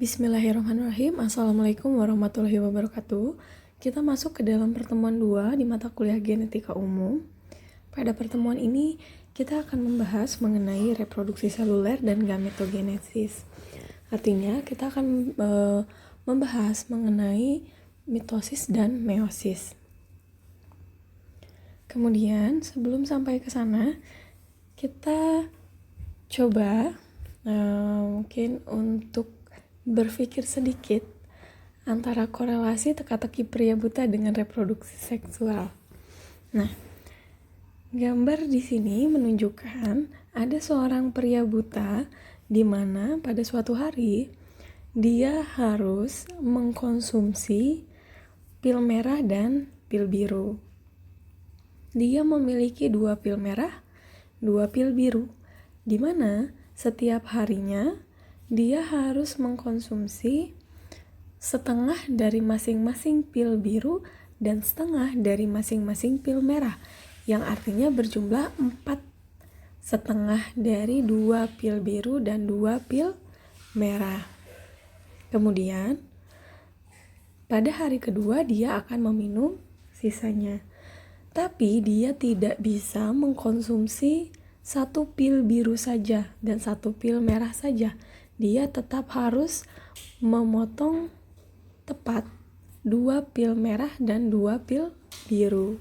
Bismillahirrahmanirrahim. Assalamualaikum warahmatullahi wabarakatuh. Kita masuk ke dalam pertemuan 2 di mata kuliah genetika umum. Pada pertemuan ini, kita akan membahas mengenai reproduksi seluler dan gametogenesis. Artinya, kita akan membahas mengenai mitosis dan meiosis. Kemudian, sebelum sampai ke sana, kita coba mungkin untuk berpikir sedikit antara korelasi teka-teki pria buta dengan reproduksi seksual. Nah, gambar di sini menunjukkan ada seorang pria buta di mana pada suatu hari dia harus mengkonsumsi pil merah dan pil biru. Dia memiliki 2 pil merah, 2 pil biru, di mana setiap harinya dia harus mengkonsumsi setengah dari masing-masing pil biru dan setengah dari masing-masing pil merah, yang artinya berjumlah 4 setengah dari 2 pil biru dan 2 pil merah. Kemudian pada hari kedua dia akan meminum sisanya, tapi dia tidak bisa mengkonsumsi 1 pil biru saja dan 1 pil merah saja. Dia tetap harus memotong tepat 2 pil merah dan 2 pil biru,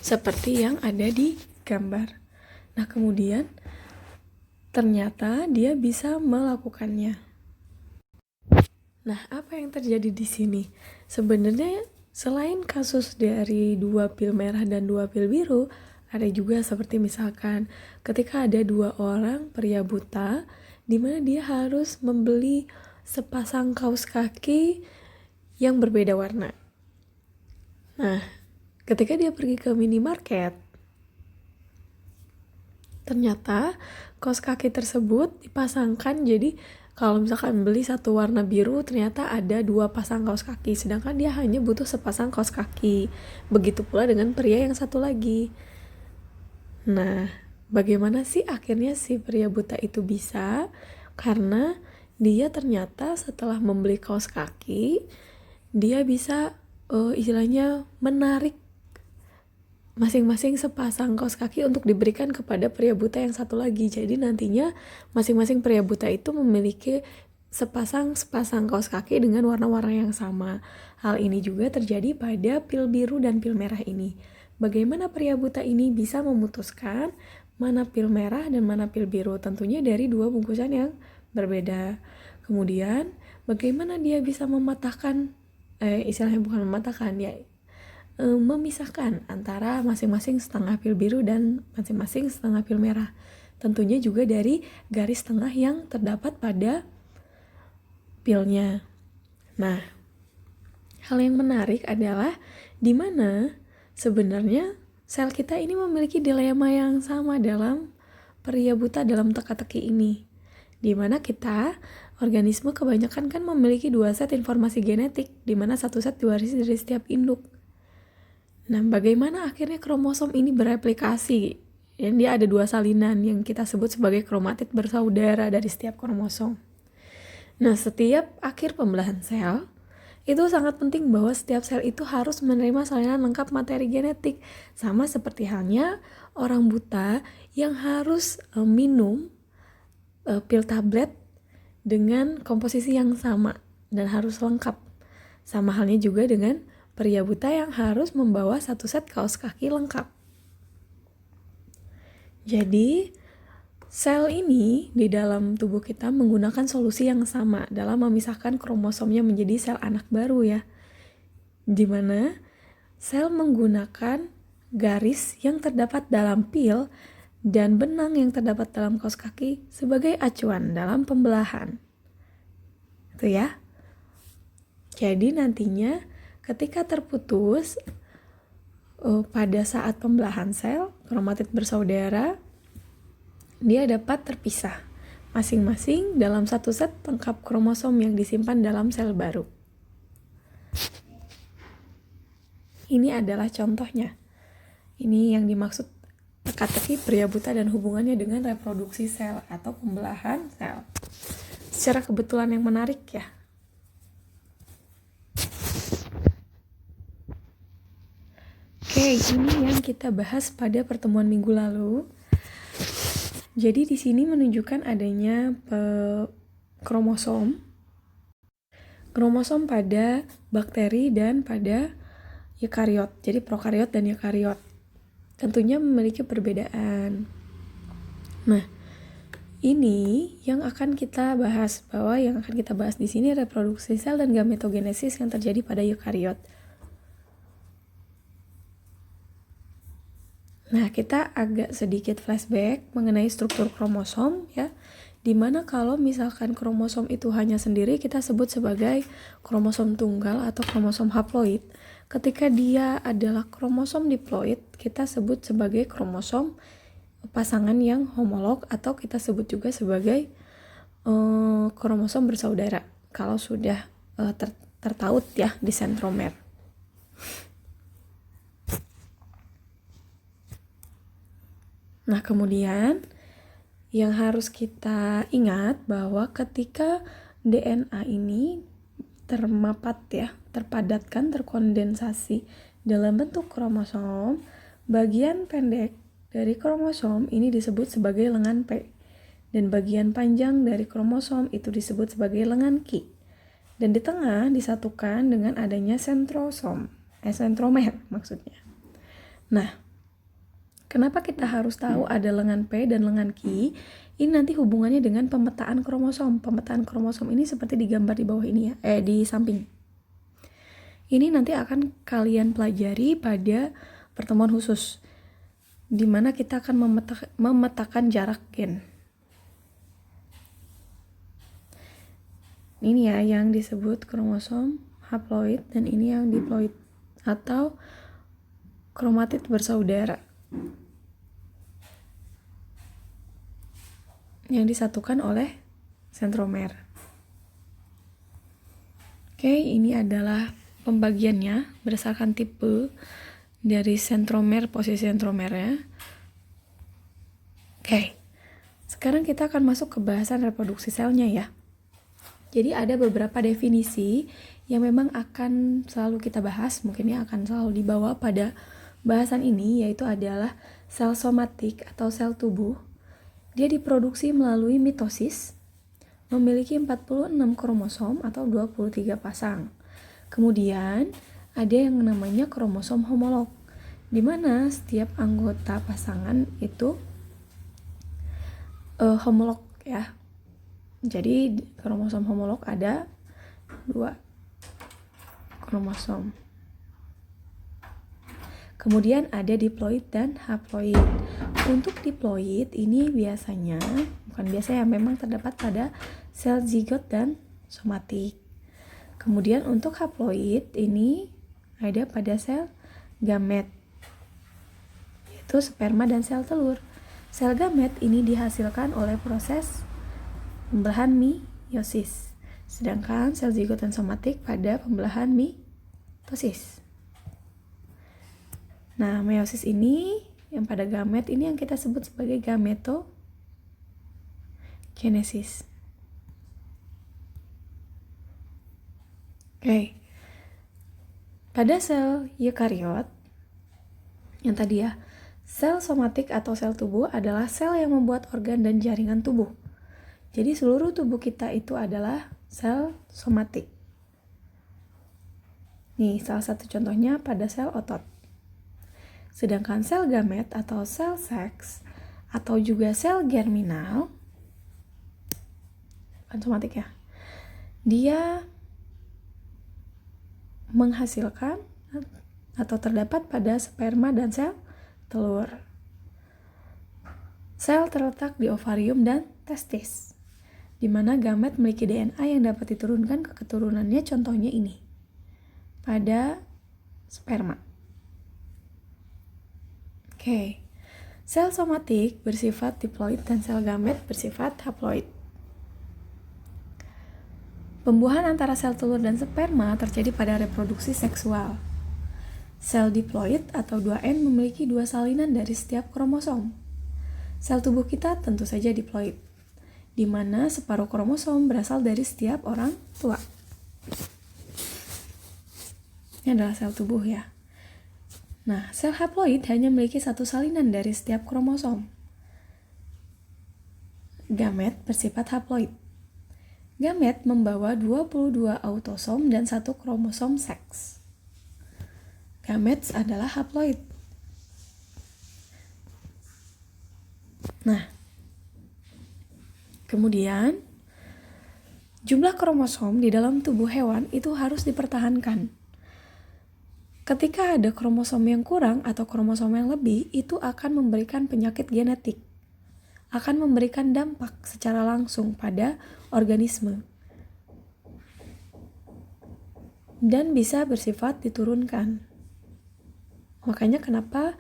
seperti yang ada di gambar. Nah, kemudian ternyata dia bisa melakukannya. Nah, apa yang terjadi di sini? Sebenarnya selain kasus dari 2 pil merah dan 2 pil biru, ada juga seperti misalkan ketika ada 2 orang pria buta di mana dia harus membeli sepasang kaos kaki yang berbeda warna. Nah, ketika dia pergi ke minimarket, ternyata kaos kaki tersebut dipasangkan, jadi kalau misalkan beli 1 warna biru, ternyata ada 2 pasang kaos kaki, sedangkan dia hanya butuh sepasang kaos kaki. Begitu pula dengan pria yang satu lagi. Nah, bagaimana sih akhirnya si pria buta itu bisa? Karena dia ternyata setelah membeli kaos kaki, dia bisa istilahnya menarik masing-masing sepasang kaos kaki untuk diberikan kepada pria buta yang satu lagi. Jadi nantinya masing-masing pria buta itu memiliki sepasang kaos kaki dengan warna-warna yang sama. Hal ini juga terjadi pada pil biru dan pil merah ini. Bagaimana pria buta ini bisa memutuskan mana pil merah dan mana pil biru? Tentunya dari 2 bungkusan yang berbeda. Kemudian, bagaimana dia bisa mematahkan, istilahnya bukan mematahkan, ya memisahkan antara masing-masing setengah pil biru dan masing-masing setengah pil merah? Tentunya juga dari garis tengah yang terdapat pada pilnya. Nah, hal yang menarik adalah di mana sebenarnya sel kita ini memiliki dilema yang sama dalam pria buta dalam teka-teki ini, di mana kita, organisme kebanyakan kan memiliki 2 set informasi genetik, di mana 1 set diwarisi dari setiap induk. Nah, bagaimana akhirnya kromosom ini bereplikasi? Yang dia ada 2 salinan yang kita sebut sebagai kromatid bersaudara dari setiap kromosom. Nah, setiap akhir pembelahan sel, itu sangat penting bahwa setiap sel itu harus menerima salinan lengkap materi genetik. Sama seperti halnya orang buta yang harus minum pil tablet dengan komposisi yang sama dan harus lengkap. Sama halnya juga dengan pria buta yang harus membawa 1 set kaos kaki lengkap. Jadi, sel ini di dalam tubuh kita menggunakan solusi yang sama dalam memisahkan kromosomnya menjadi sel anak baru ya. Di mana sel menggunakan garis yang terdapat dalam pil dan benang yang terdapat dalam kaos kaki sebagai acuan dalam pembelahan. Itu ya. Jadi nantinya ketika terputus pada saat pembelahan sel, kromatid bersaudara, dia dapat terpisah masing-masing dalam 1 set lengkap kromosom yang disimpan dalam sel baru. Ini adalah contohnya. Ini yang dimaksud teka-teki pria buta dan hubungannya dengan reproduksi sel atau pembelahan sel. secara kebetulan yang menarik ya. Oke, ini yang kita bahas pada pertemuan minggu lalu. Jadi di sini menunjukkan adanya kromosom pada bakteri dan pada eukariot. Jadi prokariot dan eukariot tentunya memiliki perbedaan. Nah, ini yang akan kita bahas, bahwa yang akan kita bahas di sini reproduksi sel dan gametogenesis yang terjadi pada eukariot. Nah, kita agak sedikit flashback mengenai struktur kromosom ya. Dimana kalau misalkan kromosom itu hanya sendiri, kita sebut sebagai kromosom tunggal atau kromosom haploid. Ketika dia adalah kromosom diploid, kita sebut sebagai kromosom pasangan yang homolog, atau kita sebut juga sebagai kromosom bersaudara kalau sudah tertaut ya di sentromer. Nah, kemudian yang harus kita ingat bahwa ketika DNA ini terpadatkan, terkondensasi dalam bentuk kromosom, bagian pendek dari kromosom ini disebut sebagai lengan P, dan bagian panjang dari kromosom itu disebut sebagai lengan Q. Dan di tengah disatukan dengan adanya sentromer maksudnya. Nah, kenapa kita harus tahu ada lengan P dan lengan Q? Ini nanti hubungannya dengan pemetaan kromosom. Pemetaan kromosom ini seperti digambar di bawah ini ya, di samping. Ini nanti akan kalian pelajari pada pertemuan khusus, di mana kita akan memetakan jarak gen. Ini ya yang disebut kromosom haploid, dan ini yang diploid atau kromatid bersaudara yang disatukan oleh sentromer. Oke, ini adalah pembagiannya berdasarkan tipe dari sentromer, posisi sentromernya. Oke, sekarang kita akan masuk ke bahasan reproduksi selnya ya. Jadi ada beberapa definisi yang memang akan selalu kita bahas, mungkin ya akan selalu dibawa pada bahasan ini, yaitu adalah sel somatik atau sel tubuh. Dia diproduksi melalui mitosis, memiliki 46 kromosom atau 23 pasang. Kemudian ada yang namanya kromosom homolog, di mana setiap anggota pasangan itu homolog ya. Jadi kromosom homolog ada 2 kromosom. Kemudian ada diploid dan haploid. Untuk diploid ini memang terdapat pada sel zigot dan somatik. Kemudian untuk haploid ini ada pada sel gamet, yaitu sperma dan sel telur. Sel gamet ini dihasilkan oleh proses pembelahan meiosis, sedangkan sel zigot dan somatik pada pembelahan mitosis. Nah, meiosis ini yang pada gamet ini yang kita sebut sebagai gametogenesis. Oke. Pada sel eukariot yang tadi ya, sel somatik atau sel tubuh adalah sel yang membuat organ dan jaringan tubuh. Jadi seluruh tubuh kita itu adalah sel somatik. Nih, salah satu contohnya pada sel otot. Sedangkan sel gamet atau sel seks atau juga sel germinal, bukan somatik ya, dia menghasilkan atau terdapat pada sperma dan sel telur. Sel terletak di ovarium dan testis, di mana gamet memiliki DNA yang dapat diturunkan ke keturunannya, contohnya ini pada sperma. Oke, sel somatik bersifat diploid dan sel gamet bersifat haploid. Pembuahan antara sel telur dan sperma terjadi pada reproduksi seksual. Sel diploid atau 2N memiliki 2 salinan dari setiap kromosom. Sel tubuh kita tentu saja diploid. di mana separuh kromosom berasal dari setiap orang tua. Ini adalah sel tubuh ya. Nah, sel haploid hanya memiliki satu salinan dari setiap kromosom. Gamet bersifat haploid. Gamet membawa 22 autosom dan 1 kromosom seks. Gamet adalah haploid. Nah, kemudian jumlah kromosom di dalam tubuh hewan itu harus dipertahankan. Ketika ada kromosom yang kurang atau kromosom yang lebih, itu akan memberikan penyakit genetik, akan memberikan dampak secara langsung pada organisme, dan bisa bersifat diturunkan. Makanya kenapa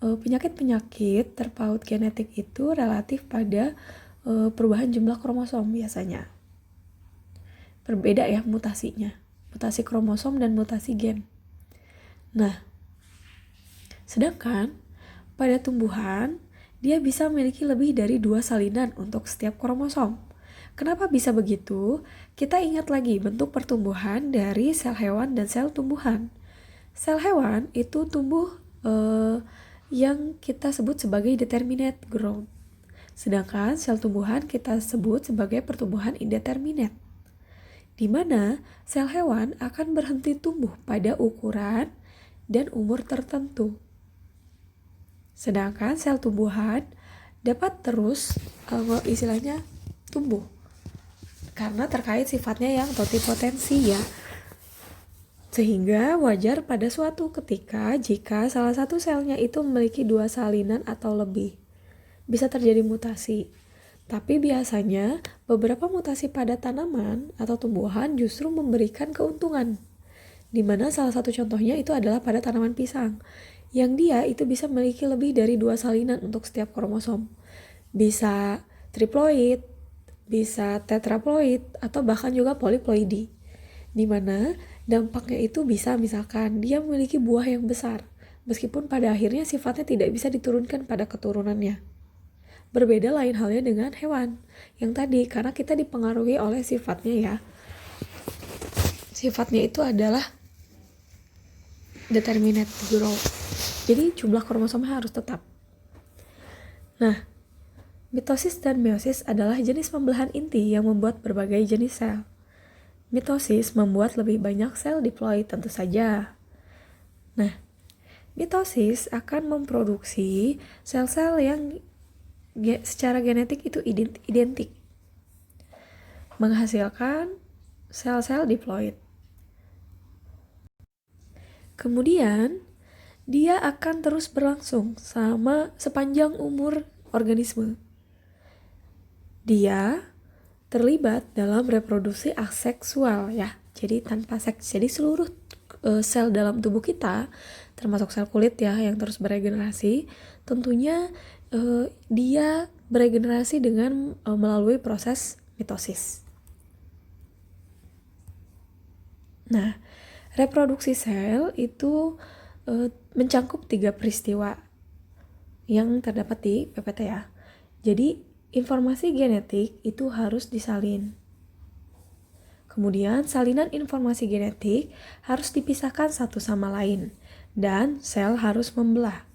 penyakit-penyakit terpaut genetik itu relatif pada perubahan jumlah kromosom biasanya. Berbeda ya mutasinya, mutasi kromosom dan mutasi gen. Nah, sedangkan pada tumbuhan, dia bisa memiliki lebih dari 2 salinan untuk setiap kromosom. Kenapa bisa begitu? Kita ingat lagi bentuk pertumbuhan dari sel hewan dan sel tumbuhan. Sel hewan itu tumbuh yang kita sebut sebagai determinate growth. Sedangkan sel tumbuhan kita sebut sebagai pertumbuhan indeterminate, di mana sel hewan akan berhenti tumbuh pada ukuran dan umur tertentu. Sedangkan sel tumbuhan dapat terus istilahnya tumbuh karena terkait sifatnya yang totipotensi ya. Sehingga wajar pada suatu ketika jika salah satu selnya itu memiliki 2 salinan atau lebih. Bisa terjadi mutasi. Tapi biasanya beberapa mutasi pada tanaman atau tumbuhan justru memberikan keuntungan. Di mana salah satu contohnya itu adalah pada tanaman pisang, yang dia itu bisa memiliki lebih dari 2 salinan untuk setiap kromosom. Bisa triploid, bisa tetraploid, atau bahkan juga poliploidi. Di mana dampaknya itu bisa misalkan dia memiliki buah yang besar, meskipun pada akhirnya sifatnya tidak bisa diturunkan pada keturunannya. Berbeda lain halnya dengan hewan, yang tadi karena kita dipengaruhi oleh sifatnya ya. Sifatnya itu adalah determinate growth. Jadi jumlah kromosomnya harus tetap. Nah, mitosis dan meiosis adalah jenis pembelahan inti yang membuat berbagai jenis sel. Mitosis membuat lebih banyak sel diploid tentu saja. Nah, mitosis akan memproduksi sel-sel yang secara genetik itu identik, menghasilkan sel-sel diploid. Kemudian, dia akan terus berlangsung sepanjang umur organisme. Dia terlibat dalam reproduksi aseksual ya, jadi tanpa seks. Jadi seluruh sel dalam tubuh kita, termasuk sel kulit ya yang terus beregenerasi, tentunya dia beregenerasi dengan melalui proses mitosis. Nah, reproduksi sel itu mencangkup 3 peristiwa yang terdapat di PPT ya. Jadi, informasi genetik itu harus disalin. Kemudian, salinan informasi genetik harus dipisahkan satu sama lain, dan sel harus membelah.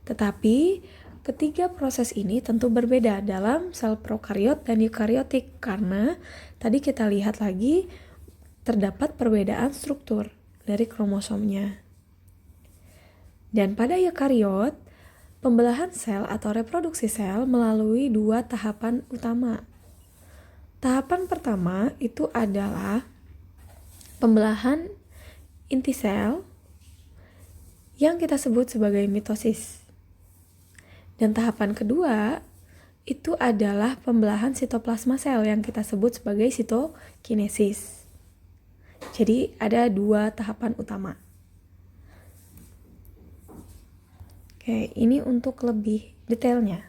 Tetapi, ketiga proses ini tentu berbeda dalam sel prokariot dan eukariotik, karena tadi kita lihat lagi terdapat perbedaan struktur dari kromosomnya. Dan pada eukariot, pembelahan sel atau reproduksi sel melalui 2 tahapan utama. Tahapan pertama itu adalah pembelahan inti sel yang kita sebut sebagai mitosis. Dan tahapan kedua itu adalah pembelahan sitoplasma sel yang kita sebut sebagai sitokinesis. Jadi ada 2 tahapan utama. Oke, ini untuk lebih detailnya.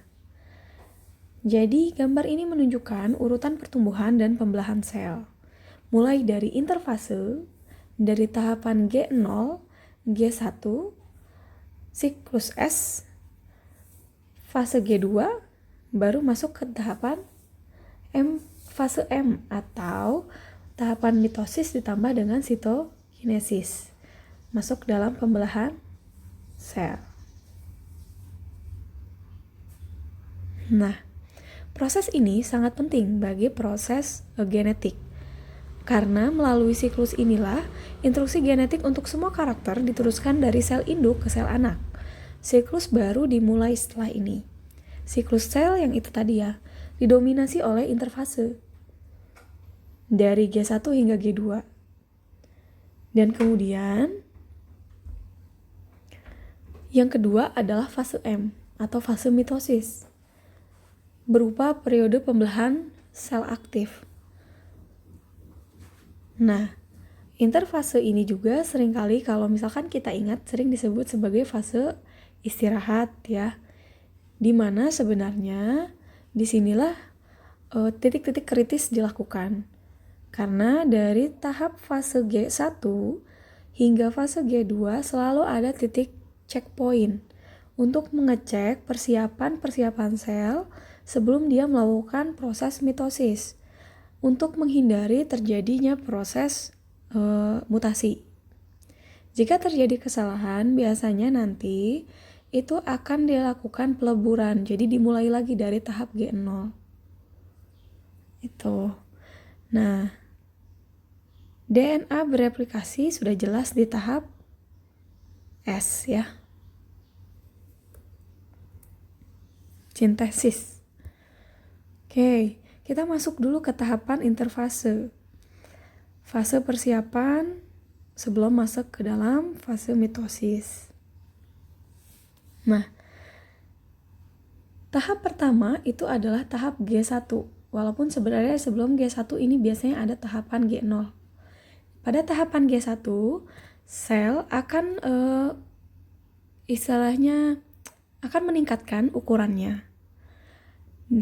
Jadi gambar ini menunjukkan urutan pertumbuhan dan pembelahan sel. Mulai dari interfase, dari tahapan G0, G1, siklus S, fase G2, baru masuk ke tahapan fase M atau tahapan mitosis ditambah dengan sitokinesis. Masuk dalam pembelahan sel. Nah, proses ini sangat penting bagi proses genetik. Karena melalui siklus inilah instruksi genetik untuk semua karakter diteruskan dari sel induk ke sel anak. Siklus baru dimulai setelah ini. Siklus sel yang itu tadi ya, didominasi oleh interfase dari G1 hingga G2. Dan kemudian yang kedua adalah fase M atau fase mitosis, berupa periode pembelahan sel aktif. Nah, interfase ini juga seringkali kalau misalkan kita ingat sering disebut sebagai fase istirahat ya. Dimana sebenarnya disinilah titik-titik kritis dilakukan. Karena dari tahap fase G1 hingga fase G2 selalu ada titik checkpoint untuk mengecek persiapan sel sebelum dia melakukan proses mitosis, untuk menghindari terjadinya proses mutasi. Jika terjadi kesalahan, biasanya nanti itu akan dilakukan peleburan, jadi dimulai lagi dari tahap G0. Itu. Nah, DNA bereplikasi sudah jelas di tahap S ya. Sintesis. Oke. Kita masuk dulu ke tahapan interfase. Fase persiapan sebelum masuk ke dalam fase mitosis. Nah, tahap pertama itu adalah tahap G1. Walaupun sebenarnya sebelum G1 ini biasanya ada tahapan G0. Pada tahapan G1, sel akan istilahnya akan meningkatkan ukurannya.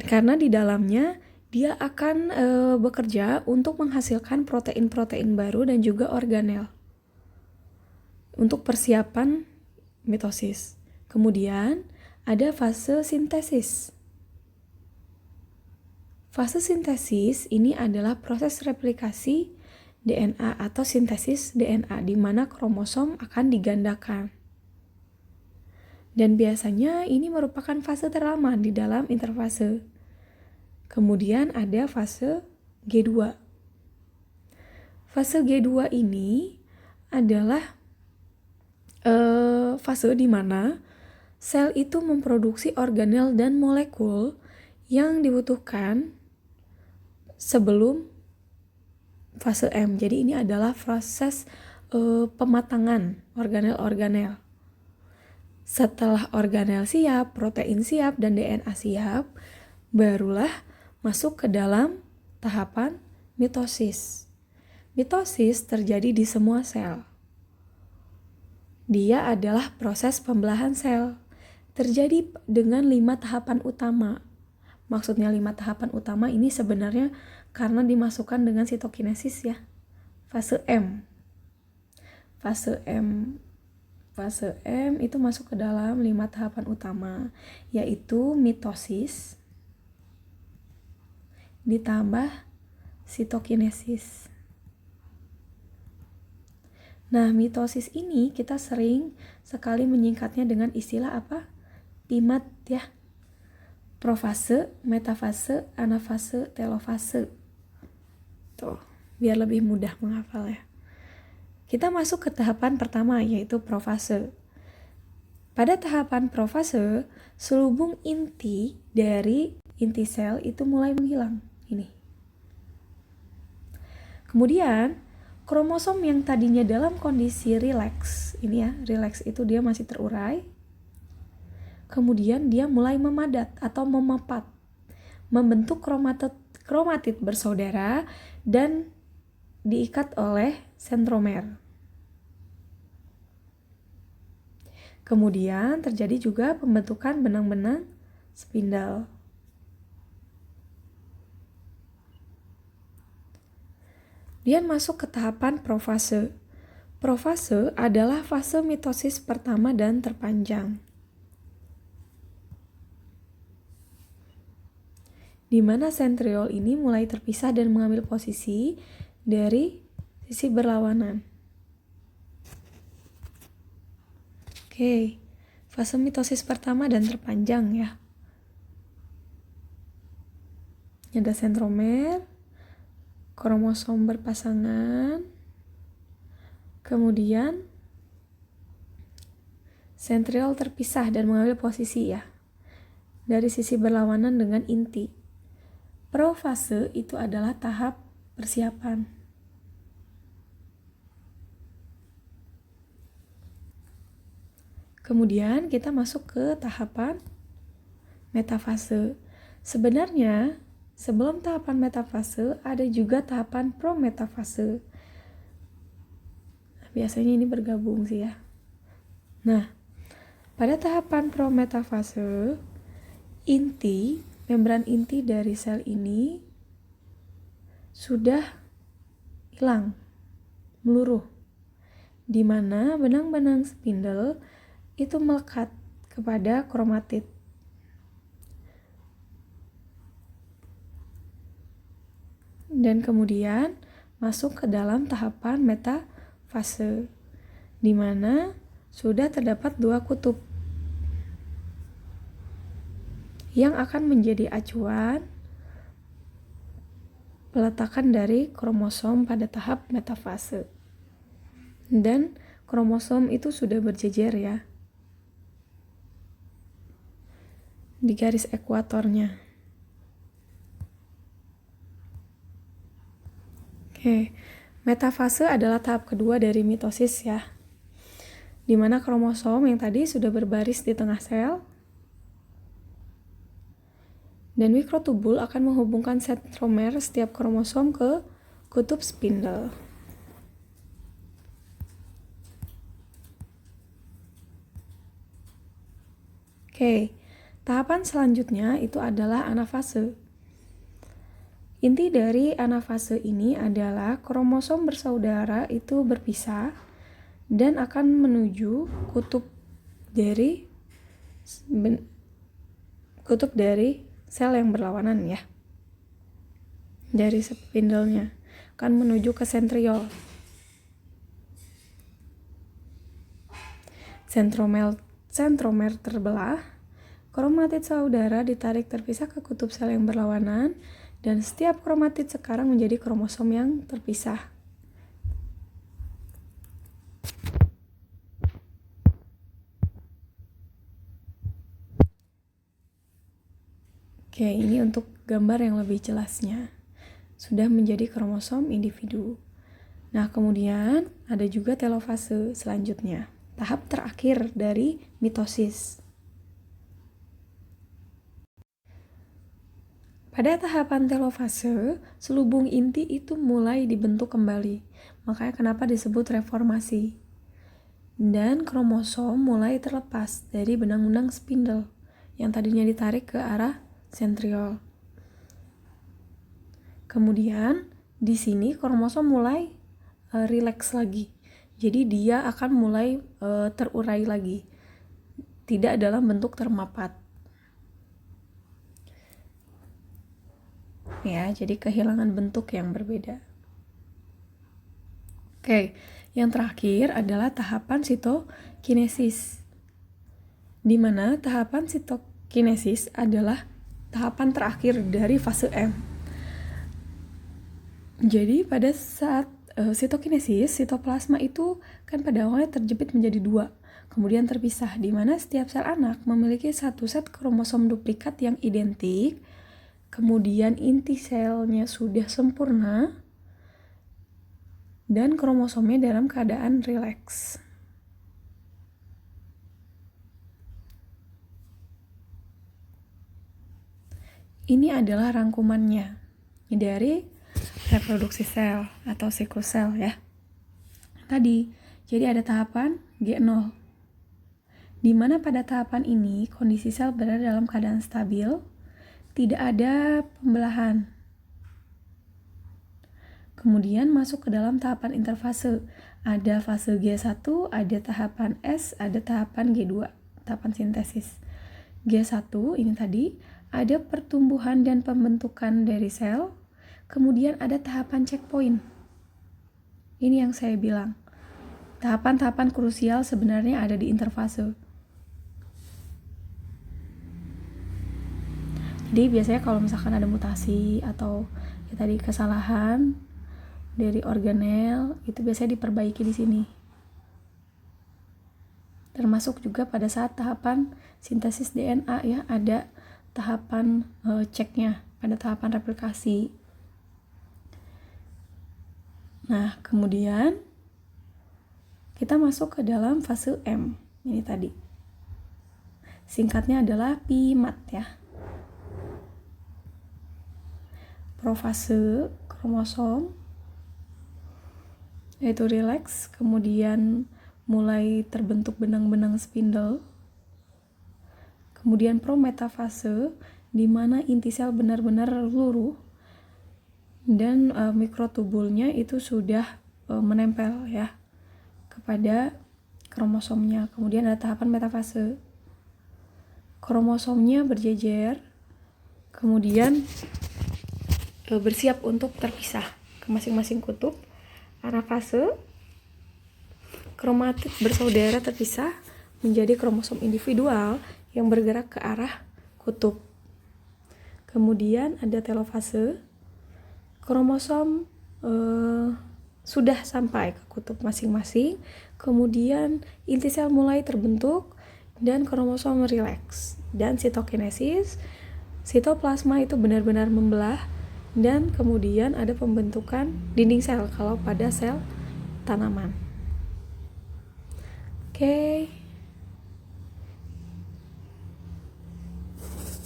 Karena di dalamnya dia akan bekerja untuk menghasilkan protein-protein baru dan juga organel untuk persiapan mitosis. Kemudian ada fase sintesis. Fase sintesis ini adalah proses replikasi DNA atau sintesis DNA di mana kromosom akan digandakan. Dan biasanya ini merupakan fase terlama di dalam interfase. Kemudian ada fase G2. Fase G2 ini adalah fase di mana sel itu memproduksi organel dan molekul yang dibutuhkan sebelum fase M. Jadi ini adalah proses pematangan organel-organel. Setelah organel siap, protein siap, dan DNA siap, barulah masuk ke dalam tahapan mitosis. Mitosis terjadi di semua sel. Dia adalah proses pembelahan sel. Terjadi dengan 5 tahapan utama. Maksudnya 5 tahapan utama ini sebenarnya karena dimasukkan dengan sitokinesis ya. Fase M. Fase M itu masuk ke dalam 5 tahapan utama, yaitu mitosis ditambah sitokinesis. Nah, mitosis ini kita sering sekali menyingkatnya dengan istilah apa? PIMAT ya. Profase, metafase, anafase, telofase. Tuh, biar lebih mudah menghafal ya. Kita masuk ke tahapan pertama, yaitu profase. Pada tahapan profase, selubung inti dari inti sel itu mulai menghilang. Ini. Kemudian, kromosom yang tadinya dalam kondisi rileks, ini ya, rileks itu dia masih terurai. Kemudian dia mulai memadat atau memapat, membentuk kromatid bersaudara dan diikat oleh sentromer. Kemudian terjadi juga pembentukan benang-benang spindle. Dia masuk ke tahapan profase. Profase adalah fase mitosis pertama dan terpanjang. di mana sentriol ini mulai terpisah dan mengambil posisi dari sisi berlawanan. Oke, fase mitosis pertama dan terpanjang ya. Ada sentromer, kromosom berpasangan, kemudian sentriol terpisah dan mengambil posisi ya dari sisi berlawanan dengan inti. Profase itu adalah tahap persiapan. Kemudian kita masuk ke tahapan metafase. Sebenarnya sebelum tahapan metafase ada juga tahapan prometafase. Biasanya ini bergabung sih ya. Nah, pada tahapan prometafase, membran inti dari sel ini sudah hilang, meluruh, di mana benang-benang spindle itu melekat kepada kromatid. Dan kemudian masuk ke dalam tahapan metafase, di mana sudah terdapat 2 kutub yang akan menjadi acuan peletakan dari kromosom pada tahap metafase. Dan kromosom itu sudah berjejer ya di garis ekuatornya. Oke, metafase adalah tahap kedua dari mitosis ya, di mana kromosom yang tadi sudah berbaris di tengah sel dan mikrotubul akan menghubungkan sentromer setiap kromosom ke kutub spindle. Oke, tahapan selanjutnya itu adalah anafase. Inti dari anafase ini adalah kromosom bersaudara itu berpisah dan akan menuju kutub dari sel yang berlawanan ya. Dari spindle-nya akan menuju ke sentriol. Sentromer terbelah, kromatid saudara ditarik terpisah ke kutub sel yang berlawanan, dan setiap kromatid sekarang menjadi kromosom yang terpisah. Oke, ini untuk gambar yang lebih jelasnya. Sudah menjadi kromosom individu. Nah, kemudian ada juga telofase selanjutnya, tahap terakhir dari mitosis. Pada tahapan telofase, selubung inti itu mulai dibentuk kembali. Makanya kenapa disebut reformasi. Dan kromosom mulai terlepas dari benang-benang spindle yang tadinya ditarik ke arah sentriol. Kemudian di sini kromosom mulai rileks lagi. Jadi dia akan mulai terurai lagi. Tidak dalam bentuk termapat. Ya, jadi kehilangan bentuk yang berbeda. Oke, yang terakhir adalah tahapan sitokinesis. Di mana tahapan sitokinesis adalah tahapan terakhir dari fase M. Jadi pada saat sitokinesis, sitoplasma itu kan pada awalnya terjepit menjadi 2, kemudian terpisah, di mana setiap sel anak memiliki satu set kromosom duplikat yang identik. Kemudian inti selnya sudah sempurna dan kromosomnya dalam keadaan rileks. Ini adalah rangkumannya dari reproduksi sel atau siklus sel ya. Tadi, jadi ada tahapan G0, di mana pada tahapan ini kondisi sel berada dalam keadaan stabil, tidak ada pembelahan. Kemudian masuk ke dalam tahapan interfase. Ada fase G1, ada tahapan S, ada tahapan G2, tahapan sintesis. G1 ini tadi ada pertumbuhan dan pembentukan dari sel, kemudian ada tahapan checkpoint. Ini yang saya bilang. Tahapan-tahapan krusial sebenarnya ada di interfase. Jadi biasanya kalau misalkan ada mutasi atau ya tadi kesalahan dari organel, itu biasanya diperbaiki di sini. Termasuk juga pada saat tahapan sintesis DNA ya, ada tahapan ceknya pada tahapan replikasi. Nah, kemudian kita masuk ke dalam fase M. Ini tadi. Singkatnya adalah PIMAT ya. Profase kromosom yaitu relax, kemudian mulai terbentuk benang-benang spindle. Kemudian prometafase, di mana inti sel benar-benar luruh dan mikrotubulnya itu sudah menempel ya kepada kromosomnya. Kemudian ada tahapan metafase. Kromosomnya berjejer, kemudian bersiap untuk terpisah ke masing-masing kutub. Anafase, kromatid bersaudara terpisah menjadi kromosom individual yang bergerak ke arah kutub. Kemudian ada telofase, kromosom sudah sampai ke kutub masing-masing, kemudian inti sel mulai terbentuk dan kromosom rileks. Dan sitokinesis, sitoplasma itu benar-benar membelah, dan kemudian ada pembentukan dinding sel kalau pada sel tanaman. Oke.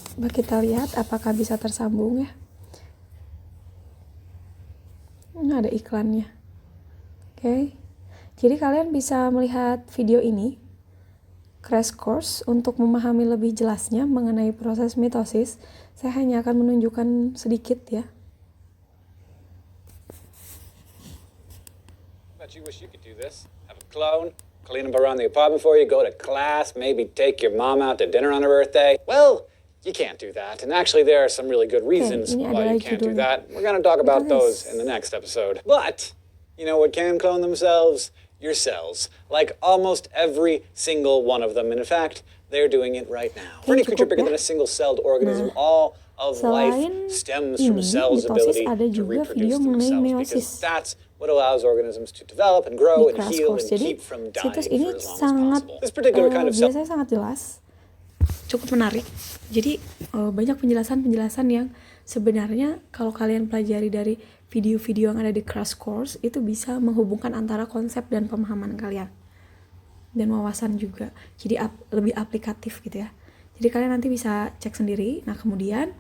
Coba kita lihat apakah bisa tersambung ya. Ini ada iklannya. Oke. Jadi kalian bisa melihat video ini, crash course, untuk memahami lebih jelasnya mengenai proses mitosis. Saya hanya akan menunjukkan sedikit ya. You wish you could do this. Have a clone, clean up around the apartment for you, go to class, maybe take your mom out to dinner on her birthday. Well, you can't do that. And actually, there are some really good reasons why you can't do that. We're going to talk about those in the next episode. But, you know what can clone themselves? Your cells. Like almost every single one of them. And in fact, they're doing it right now. For any creature bigger than a single-celled organism, all of life stems from cells' ability to reproduce themselves. Because that's what allows organisms to develop and grow and heal and keep from dying for as long as possible. This particular kind of cell biasanya sangat jelas, cukup menarik. Jadi banyak penjelasan-penjelasan yang sebenarnya kalau kalian pelajari dari video-video yang ada di Crash Course, itu bisa menghubungkan antara konsep dan pemahaman kalian dan wawasan juga. Jadi lebih aplikatif gitu ya. Jadi kalian nanti bisa cek sendiri. Nah, kemudian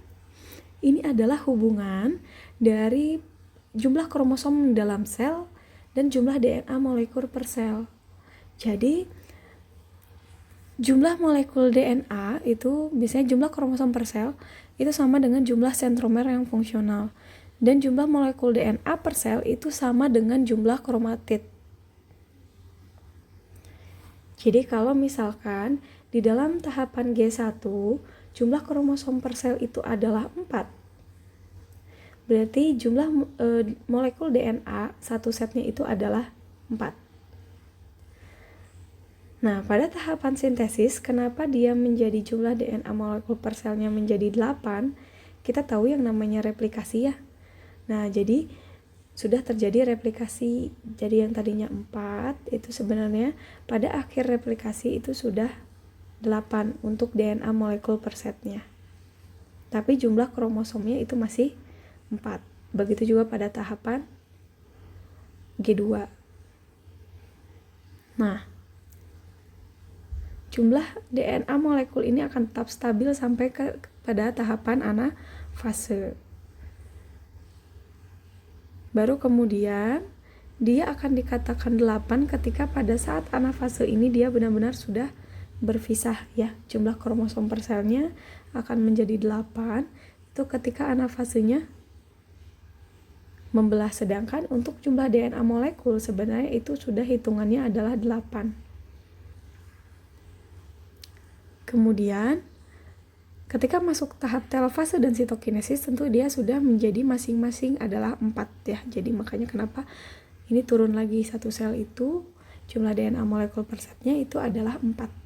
ini adalah hubungan dari jumlah kromosom dalam sel dan jumlah DNA molekul per sel. Jadi jumlah molekul DNA itu biasanya jumlah kromosom per sel itu sama dengan jumlah sentromer yang fungsional, dan jumlah molekul DNA per sel itu sama dengan jumlah kromatid. Jadi kalau misalkan di dalam tahapan G1 jumlah kromosom per sel itu adalah 4, berarti jumlah molekul DNA satu setnya itu adalah 4. Nah, pada tahapan sintesis, kenapa dia menjadi jumlah DNA molekul per selnya menjadi 8? Kita tahu yang namanya replikasi ya. Nah, jadi sudah terjadi replikasi. Jadi yang tadinya 4 itu sebenarnya pada akhir replikasi itu sudah 8 untuk DNA molekul per setnya. Tapi jumlah kromosomnya itu masih 4. Begitu juga pada tahapan G2. Nah, jumlah DNA molekul ini akan tetap stabil sampai pada tahapan anafase. Baru kemudian dia akan dikatakan 8 ketika pada saat anafase ini dia benar-benar sudah berpisah ya. Jumlah kromosom per selnya akan menjadi 8 itu ketika anafasenya membelah, sedangkan untuk jumlah DNA molekul sebenarnya itu sudah hitungannya adalah 8. Kemudian Ketika masuk tahap telofase dan sitokinesis, tentu dia sudah menjadi masing-masing adalah 4 ya. Jadi makanya kenapa ini turun lagi satu sel itu, jumlah DNA molekul per setnya itu adalah 4.